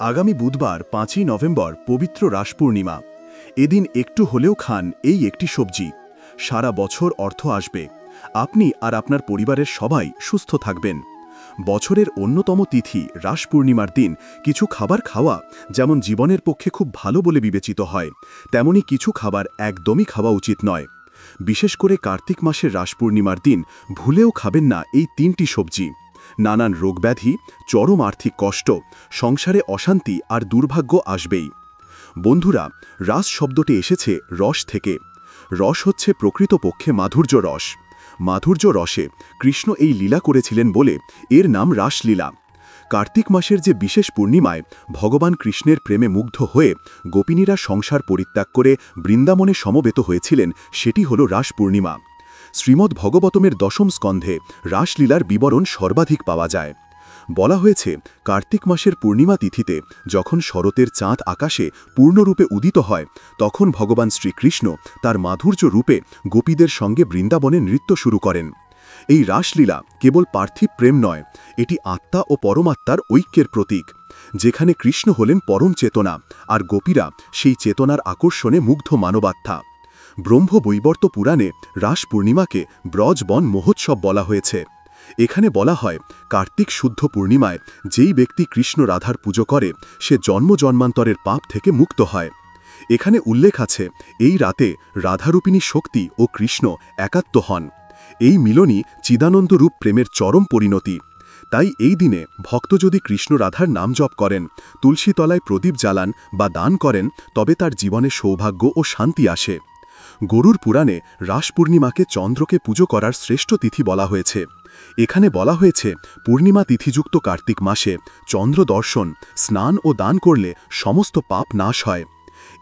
আগামী বুধবার 5ই নভেম্বর পবিত্র রাস পূর্ণিমা। এদিন একটু হলেও খান এই একটি সবজি, সারা বছর অর্থ আসবে, আপনি আর আপনার পরিবারের সবাই সুস্থ থাকবেন। বছরের অন্যতম তিথি রাস পূর্ণিমার দিন কিছু খাবার খাওয়া যেমন জীবনের পক্ষে খুব ভালো বলে বিবেচিত হয়, তেমনি কিছু খাবার একদমই খাওয়া উচিত নয়। বিশেষ করে কার্তিক মাসের রাস পূর্ণিমার দিন ভুলেও খাবেন না এই 3টি সবজি। নানান রোগব্যাধি, চরম আর্থিক কষ্ট, সংসারে অশান্তি আর দুর্ভাগ্য আসবেই। বন্ধুরা, রাস শব্দটি এসেছে রস থেকে। রস হচ্ছে প্রকৃতপক্ষে মাধুর্য রস। মাধুর্য রসে কৃষ্ণ এই লীলা করেছিলেন বলে এর নাম রাসলীলা। কার্তিক মাসের যে বিশেষ পূর্ণিমায় ভগবান কৃষ্ণের প্রেমে মুগ্ধ হয়ে গোপিনীরা সংসার পরিত্যাগ করে বৃন্দাবনে সমবেত হয়েছিলেন, সেটি হল রাস পূর্ণিমা। শ্রীমদ্ ভগবতমের দশম স্কন্ধে রাসলীলার বিবরণ সর্বাধিক পাওয়া যায়। বলা হয়েছে, কার্তিক মাসের পূর্ণিমা তিথিতে যখন শরতের চাঁদ আকাশে পূর্ণরূপে উদিত হয়, তখন ভগবান শ্রীকৃষ্ণ তার মাধুর্য রূপে গোপীদের সঙ্গে বৃন্দাবনে নৃত্য শুরু করেন। এই রাসলীলা কেবল পার্থিব প্রেম নয়, এটি আত্মা ও পরমাত্মার ঐক্যের প্রতীক, যেখানে কৃষ্ণ হলেন পরম চেতনা আর গোপীরা সেই চেতনার আকর্ষণে মুগ্ধ মানবাত্মা। ব্রহ্মবৈবর্ত পুরাণে রাস পূর্ণিমাকে ব্রজবন মহোৎসব বলা হয়েছে। এখানে বলা হয়, কার্তিক শুদ্ধ পূর্ণিমায় যেই ব্যক্তি কৃষ্ণ রাধার পুজো করে সে জন্ম জন্মান্তরের পাপ থেকে মুক্ত হয়। এখানে উল্লেখ আছে, এই রাতে রাধারূপিণী শক্তি ও কৃষ্ণ একাত্ম হন। এই মিলনই চিদানন্দরূপ প্রেমের চরম পরিণতি। তাই এই দিনে ভক্ত যদি কৃষ্ণ রাধার নাম জপ করেন, তুলসীতলায় প্রদীপ জ্বালান বা দান করেন, তবে তার জীবনে সৌভাগ্য ও শান্তি আসে। গরুর পুরাণে রাস পূর্ণিমাকে চন্দ্রকে পুজো করার শ্রেষ্ঠ তিথি বলা হয়েছে। এখানে বলা হয়েছে, পূর্ণিমা তিথিযুক্ত কার্তিক মাসে চন্দ্র দর্শন, স্নান ও দান করলে সমস্ত পাপ নাশ হয়।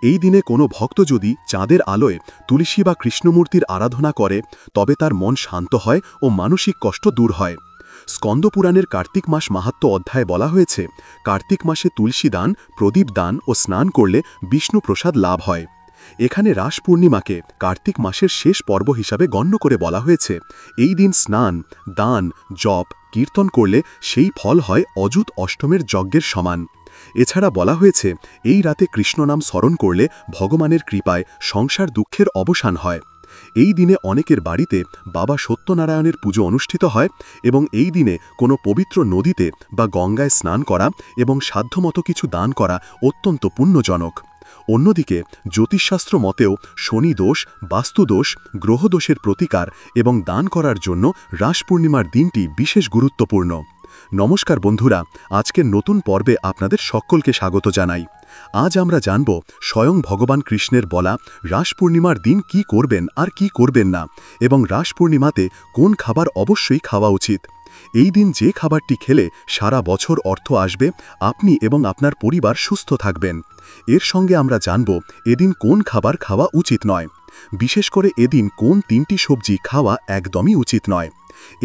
এই দিনে কোনো ভক্ত যদি চাঁদের আলোয় তুলসী বা কৃষ্ণমূর্তির আরাধনা করে, তবে তার মন শান্ত হয় ও মানসিক কষ্ট দূর হয়। স্কন্দপুরাণের কার্তিক মাস মাহাত্ম্য অধ্যায়ে বলা হয়েছে, কার্তিক মাসে তুলসী দান, প্রদীপ দান ও স্নান করলে বিষ্ণু প্রসাদ লাভ হয়। এখানে রাস পূর্ণিমাকে কার্তিক মাসের শেষ পর্ব হিসাবে গণ্য করে বলা হয়েছে, এই দিন স্নান, দান, জপ, কীর্তন করলে সেই ফল হয় অযুত অষ্টমের যজ্ঞের সমান। এছাড়া বলা হয়েছে, এই রাতে কৃষ্ণনাম স্মরণ করলে ভগবানের কৃপায় সংসার দুঃখের অবসান হয়। এই দিনে অনেকের বাড়িতে বাবা সত্যনারায়ণের পুজো অনুষ্ঠিত হয় এবং এই দিনে কোনো পবিত্র নদীতে বা গঙ্গায় স্নান করা এবং সাধ্যমতো কিছু দান করা অত্যন্ত পুণ্যজনক। অন্যদিকে জ্যোতিষশাস্ত্র মতেও শনি দোষ, বাস্তুদোষ, গ্রহদোষের প্রতিকার এবং দান করার জন্য রাস পূর্ণিমার দিনটি বিশেষ গুরুত্বপূর্ণ। নমস্কার বন্ধুরা, আজকের নতুন পর্বে আপনাদের সকলকে স্বাগত জানাই। আজ আমরা জানব স্বয়ং ভগবান কৃষ্ণের বলা রাস পূর্ণিমার দিন কি করবেন আর কি করবেন না, এবং রাস পূর্ণিমাতে কোন খাবার অবশ্যই খাওয়া উচিত। এই দিন যে খাবারটি খেলে সারা বছর অর্থ আসবে, আপনি এবং আপনার পরিবার সুস্থ থাকবেন। এর সঙ্গে আমরা জানব এদিন কোন খাবার খাওয়া উচিত নয়, বিশেষ করে এদিন কোন 3টি সবজি খাওয়া একদমই উচিত নয়।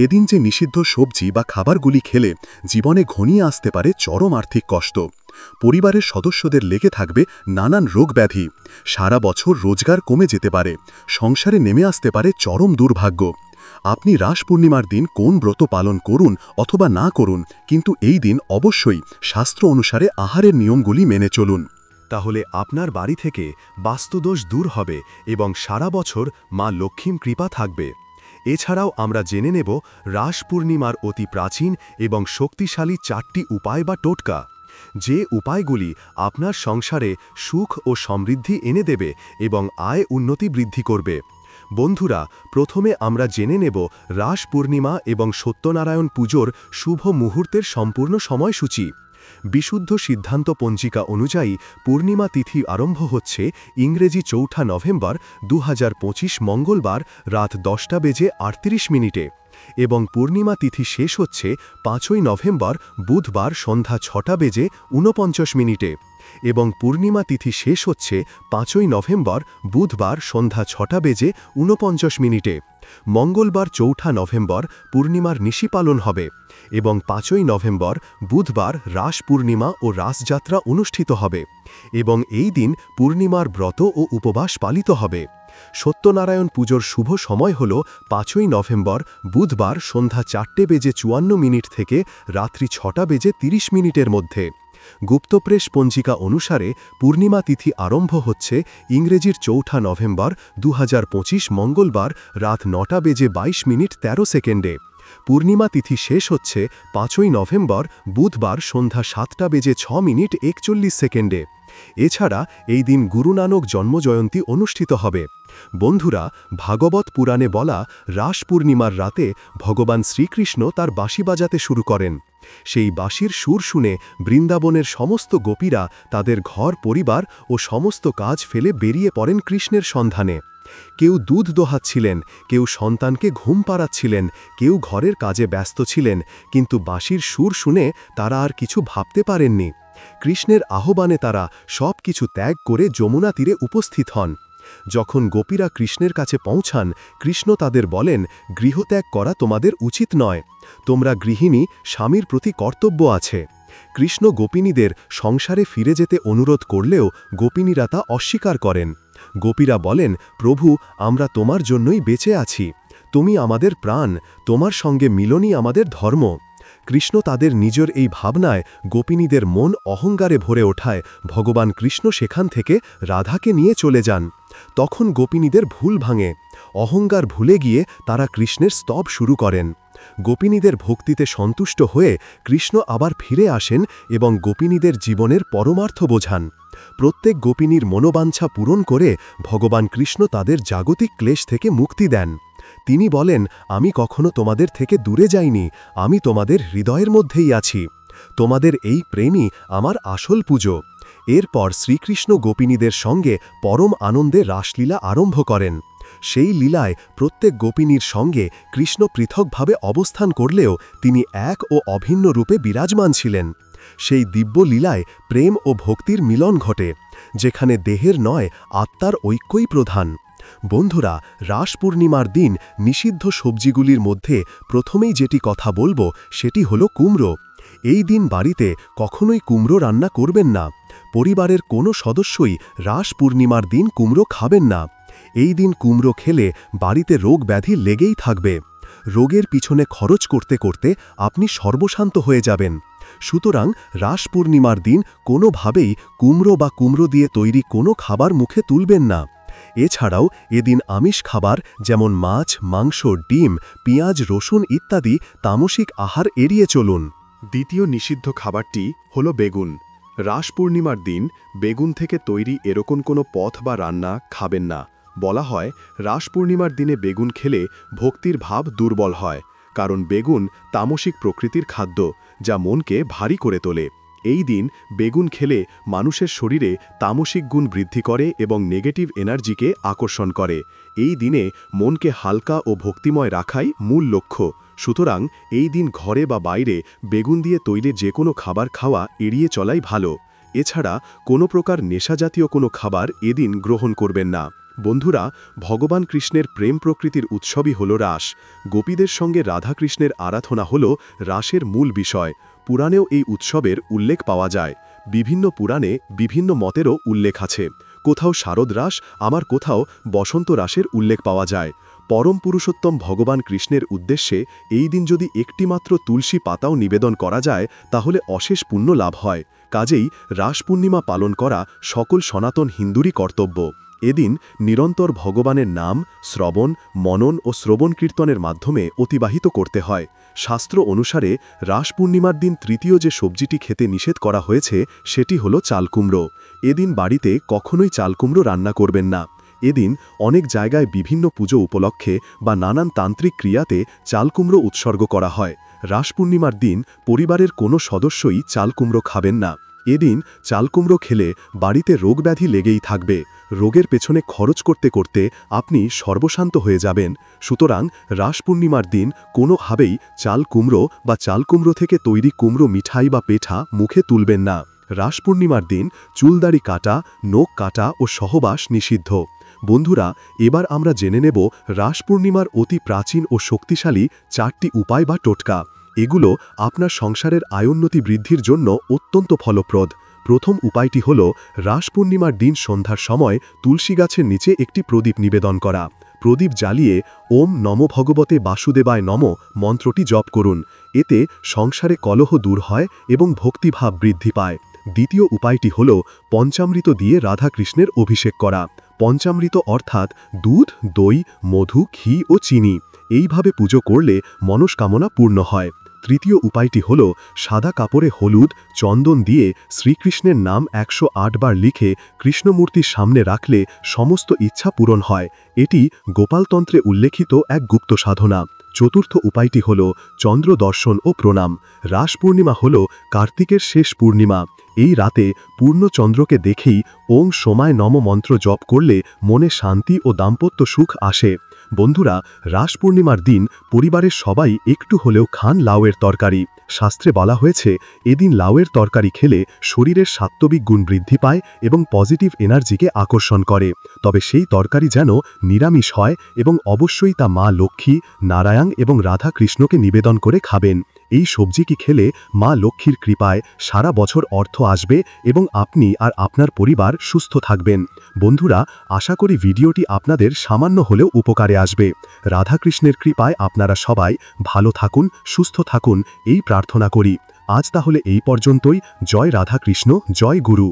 এদিন যে নিষিদ্ধ সবজি বা খাবারগুলি খেলে জীবনে ঘনিয়ে আসতে পারে চরম আর্থিক কষ্ট, পরিবারের সদস্যদের লেগে থাকবে নানান রোগ ব্যাধি, সারা বছর রোজগার কমে যেতে পারে, সংসারে নেমে আসতে পারে চরম দুর্ভাগ্য। আপনি রাস পূর্ণিমার দিন কোন ব্রত পালন করুন অথবা না করুন, কিন্তু এই দিন অবশ্যই শাস্ত্র অনুসারে আহারের নিয়মগুলি মেনে চলুন। তাহলে আপনার বাড়ি থেকে বাস্তুদোষ দূর হবে এবং সারা বছর মা লক্ষ্মীর কৃপা থাকবে। এছাড়াও আমরা জেনে নেব রাস পূর্ণিমার অতি প্রাচীন এবং শক্তিশালী 4টি উপায় বা টোটকা, যে উপায়গুলি আপনার সংসারে সুখ ও সমৃদ্ধি এনে দেবে এবং আয় উন্নতি বৃদ্ধি করবে। বন্ধুরা, প্রথমে আমরা জেনে নেব রাস পূর্ণিমা এবং সত্যনারায়ণ পুজোর শুভ মুহূর্তের সম্পূর্ণ সময়সূচি। বিশুদ্ধ সিদ্ধান্ত পঞ্জিকা অনুযায়ী পূর্ণিমা তিথি আরম্ভ হচ্ছে ইংরেজি 4 নভেম্বর 2025 মঙ্গলবার রাত 10:38 এবং পূর্ণিমা তিথি শেষ হচ্ছে 5 নভেম্বর বুধবার সন্ধ্যা 6:49 এবং পূর্ণিমা তিথি শেষ হচ্ছে 5 নভেম্বর বুধবার সন্ধ্যা 6:49। মঙ্গলবার 4 নভেম্বর পূর্ণিমার নিশি পালন হবে এবং 5 নভেম্বর বুধবার রাস পূর্ণিমা ও রাসযাত্রা অনুষ্ঠিত হবে এবং এই দিন পূর্ণিমার ব্রত ও উপবাস পালিত হবে। সত্যনারায়ণ পুজোর শুভ সময় হল 5 নভেম্বর বুধবার সন্ধ্যা 4:54 থেকে রাত্রি 6:30 মধ্যে। গুপ্তপ্রেস পঞ্জিকা অনুসারে পূর্ণিমা তিথি আরম্ভ হচ্ছে ইংরেজির ৪ নভেম্বর ২০২৫ মঙ্গলবার রাত ৯টা বেজে ২২ মিনিট ১৩ সেকেন্ডে। পূর্ণিমা তিথি শেষ হচ্ছে ৫ই নভেম্বর বুধবার সন্ধ্যা ৭টা বেজে ৬ মিনিট ৪১ সেকেন্ডে। এছাড়া এই দিন গুরু নানক জন্মজয়ন্তী অনুষ্ঠিত হবে। বন্ধুরা, ভাগবত পুরাণে বলা রাস পূর্ণিমার রাতে ভগবান শ্রীকৃষ্ণ তার বাঁশি বাজাতে শুরু করেন। সেই বাঁশির সুর শুনে বৃন্দাবনের সমস্ত গোপীরা তাদের ঘর পরিবার ও সমস্ত কাজ ফেলে বেরিয়ে পড়েন কৃষ্ণের সন্ধানে। কেউ দুধ দোহাচ্ছিলেন, কেউ সন্তানকে ঘুম পাড়াচ্ছিলেন, কেউ ঘরের কাজে ব্যস্ত ছিলেন, কিন্তু বাঁশির সুর শুনে তারা আর কিছু ভাবতে পারেননি। কৃষ্ণের আহ্বানে তারা সব কিছু ত্যাগ করে যমুনা তীরে উপস্থিত হন। যখন গোপীরা কৃষ্ণের কাছে পৌঁছান, কৃষ্ণ তাদের বলেন, গৃহত্যাগ করা তোমাদের উচিত নয়, তোমরা গৃহিণী, স্বামীর প্রতি কর্তব্য আছে। কৃষ্ণ গোপিনীদের সংসারে ফিরে যেতে অনুরোধ করলেও গোপিনীরা তা অস্বীকার করেন। গোপীরা বলেন, প্রভু, আমরা তোমার জন্যই বেঁচে আছি, তুমি আমাদের প্রাণ, তোমার সঙ্গে মিলনই আমাদের ধর্ম। কৃষ্ণ তাদের নিজের এই ভাবনায় গোপিনীদের মন অহংকারে ভরে ওঠায় ভগবান কৃষ্ণ সেখান থেকে রাধাকে নিয়ে চলে যান। তখন গোপিনীদের ভুল ভাঙে, অহংকার ভুলে গিয়ে তারা কৃষ্ণের স্তব শুরু করেন। গোপিনীদের ভক্তিতে সন্তুষ্ট হয়ে কৃষ্ণ আবার ফিরে আসেন এবং গোপিনীদের জীবনের পরমার্থ বোঝান। প্রত্যেক গোপিনীর মনোবাঞ্ছা পূরণ করে ভগবান কৃষ্ণ তাদের জাগতিক ক্লেশ থেকে মুক্তি দেন। তিনি বলেন, আমি কখনো তোমাদের থেকে দূরে যাইনি, আমি তোমাদের হৃদয়ের মধ্যেই আছি। তোমাদের এই প্রেমই আমার আসল পুজো। এরপর শ্রীকৃষ্ণ গোপিনীদের সঙ্গে পরম আনন্দে রাসলীলা আরম্ভ করেন। সেই লীলায় প্রত্যেক গোপিনীর সঙ্গে কৃষ্ণ পৃথকভাবে অবস্থান করলেও তিনি এক ও অভিন্ন রূপে বিরাজমান ছিলেন। সেই দিব্য লীলায় প্রেম ও ভক্তির মিলন ঘটে, যেখানে দেহের নয় আত্মার ঐক্যই প্রধান। বন্ধুরা, রাস পূর্ণিমার দিন নিষিদ্ধ সবজিগুলির মধ্যে প্রথমেই যেটি কথা বলবো সেটি হলো কুমড়ো। এই দিন বাড়িতে কখনোই কুমড়ো রান্না করবেন না। পরিবারের কোনো সদস্যই রাস পূর্ণিমার দিন কুমড়ো খাবেন না। এই দিন কুমড়ো খেলে বাড়িতে রোগ ব্যাধি লেগেই থাকবে। রোগের পিছনে খরচ করতে করতে আপনি সর্বশান্ত হয়ে যাবেন। সুতরাং রাস পূর্ণিমার দিন কোনোভাবেই কুমড়ো বা কুমড়ো দিয়ে তৈরি কোনো খাবার মুখে তুলবেন না। এছাড়াও এদিন আমিষ খাবার যেমন মাছ, মাংস, ডিম, পেঁয়াজ, রসুন ইত্যাদি তামসিক আহার এড়িয়ে চলুন। দ্বিতীয় নিষিদ্ধ খাবারটি হল বেগুন। রাস পূর্ণিমার দিন বেগুন থেকে তৈরি এরকম কোনো পথ বা রান্না খাবেন না। বলা হয়, রাস পূর্ণিমার দিনে বেগুন খেলে ভক্তির ভাব দুর্বল হয়, কারণ বেগুন তামসিক প্রকৃতির খাদ্য, যা মনকে ভারী করে তোলে। এই দিন বেগুন খেলে মানুষের শরীরে তামসিক গুণ বৃদ্ধি করে এবং নেগেটিভ এনার্জিকে আকর্ষণ করে। এই দিনে মনকে হালকা ও ভক্তিময় রাখাই মূল লক্ষ্য। সুতরাং এই দিন ঘরে বা বাইরে বেগুন দিয়ে তৈরি যে কোনো খাবার খাওয়া এড়িয়ে চলাই ভালো। এছাড়া কোনো প্রকার নেশাজাতীয় কোনো খাবার এদিন গ্রহণ করবেন না। বন্ধুরা, ভগবান কৃষ্ণের প্রেম প্রকৃতির উৎসবই হল রাস। গোপীদের সঙ্গে রাধাকৃষ্ণের আরাধনা হল রাসের মূল বিষয়। পুরাণেও এই উৎসবের উল্লেখ পাওয়া যায়। বিভিন্ন পুরাণে বিভিন্ন মতেরও উল্লেখ আছে। কোথাও শারদ রাস, আবার কোথাও বসন্ত রাসের উল্লেখ পাওয়া যায়। পরম পুরুষোত্তম ভগবান কৃষ্ণের উদ্দেশ্যে এই দিন যদি একটিমাত্র তুলসী পাতাও নিবেদন করা যায়, তাহলে অশেষ পুণ্য লাভ হয়। কাজেই রাস পূর্ণিমা পালন করা সকল সনাতন হিন্দুরই কর্তব্য। এদিন নিরন্তর ভগবানের নাম, শ্রবণ, মনন ও শ্রবণ কীর্তনের মাধ্যমে অতিবাহিত করতে হয়। শাস্ত্র অনুসারে রাস পূর্ণিমার দিন তৃতীয় যে সবজিটি খেতে নিষেধ করা হয়েছে সেটি হল চালকুমড়ো। এদিন বাড়িতে কখনোই চালকুমড়ো রান্না করবেন না। এদিন অনেক জায়গায় বিভিন্ন পুজো উপলক্ষে বা নানান তান্ত্রিক ক্রিয়াতে চালকুমড়ো উৎসর্গ করা হয়। রাস পূর্ণিমার দিন পরিবারের কোনো সদস্যই চালকুমড়ো খাবেন না। এদিন চালকুমড়ো খেলে বাড়িতে রোগব্যাধি লেগেই থাকবে। রোগের পেছনে খরচ করতে করতে আপনি সর্বশান্ত হয়ে যাবেন। সুতরাং রাস পূর্ণিমার দিন কোনোভাবেই চাল কুমড়ো বা চালকুমড়ো থেকে তৈরি কুমড়ো মিঠাই বা পেঠা মুখে তুলবেন না। রাস পূর্ণিমার দিন চুলদাড়ি কাটা, নখ কাটা ও সহবাস নিষিদ্ধ। বন্ধুরা, এবার আমরা জেনে নেব রাস পূর্ণিমার অতি প্রাচীন ও শক্তিশালী 4টি উপায় বা টোটকা। এগুলো আপনার সংসারের আয়োন্নতি বৃদ্ধির জন্য অত্যন্ত ফলপ্রদ। প্রথম উপায়টি হল রাস পূর্ণিমার দিন সন্ধ্যার সময় তুলসী গাছের নিচে একটি প্রদীপ নিবেদন করা। প্রদীপ জ্বালিয়ে ওম নমো ভগবতে বাসুদেবায় নমঃ মন্ত্রটি জপ করুন। এতে সংসারে কলহ দূর হয় এবং ভক্তিভাব বৃদ্ধি পায়। দ্বিতীয় উপায়টি হল পঞ্চামৃত দিয়ে রাধাকৃষ্ণের অভিষেক করা। পঞ্চামৃত অর্থাৎ দুধ, দই, মধু, ঘি ও চিনি। এইভাবে পুজো করলে মনস্কামনা পূর্ণ হয়। তৃতীয় উপায়টি হল সাদা কাপড়ে হলুদ, চন্দন দিয়ে শ্রীকৃষ্ণের নাম 108 বার লিখে কৃষ্ণমূর্তির সামনে রাখলে সমস্ত ইচ্ছা পূরণ হয়। এটি গোপালতন্ত্রে উল্লেখিত এক গুপ্ত সাধনা। চতুর্থ উপায়টি হল চন্দ্র দর্শন ও প্রণাম। রাস পূর্ণিমা হল কার্তিকের শেষ পূর্ণিমা। এই রাতে পূর্ণ চন্দ্রকে দেখেই ওং সোমায় নম মন্ত্র জপ করলে মনে শান্তি ও দাম্পত্য সুখ আসে। বন্ধুরা, রাস পূর্ণিমার দিন পরিবারের সবাই একটু হলেও খান লাউয়ের তরকারি। শাস্ত্রে বলা হয়েছে এদিন লাউয়ের তরকারি খেলে শরীরের সাত্ত্বিক গুণ বৃদ্ধি পায় এবং পজিটিভ এনার্জিকে আকর্ষণ করে। তবে সেই তরকারি যেন নিরামিষ হয় এবং অবশ্যই তা মা লক্ষ্মী, নারায়ণ এবং রাধা কৃষ্ণকে নিবেদন করে খাবেন। এই সবজিটি খেলে মা লক্ষ্মীর কৃপায় সারা বছর অর্থ আসবে এবং আপনি আর আপনার পরিবার সুস্থ থাকবেন। বন্ধুরা, আশা করি ভিডিওটি আপনাদের সামান্য হলেও উপকারে আসবে। রাধাকৃষ্ণের কৃপায় আপনারা সবাই ভালো থাকুন, সুস্থ থাকুন এই প্রার্থনা করি। আজ তাহলে এই পর্যন্তই। জয় রাধাকৃষ্ণ, জয় গুরু।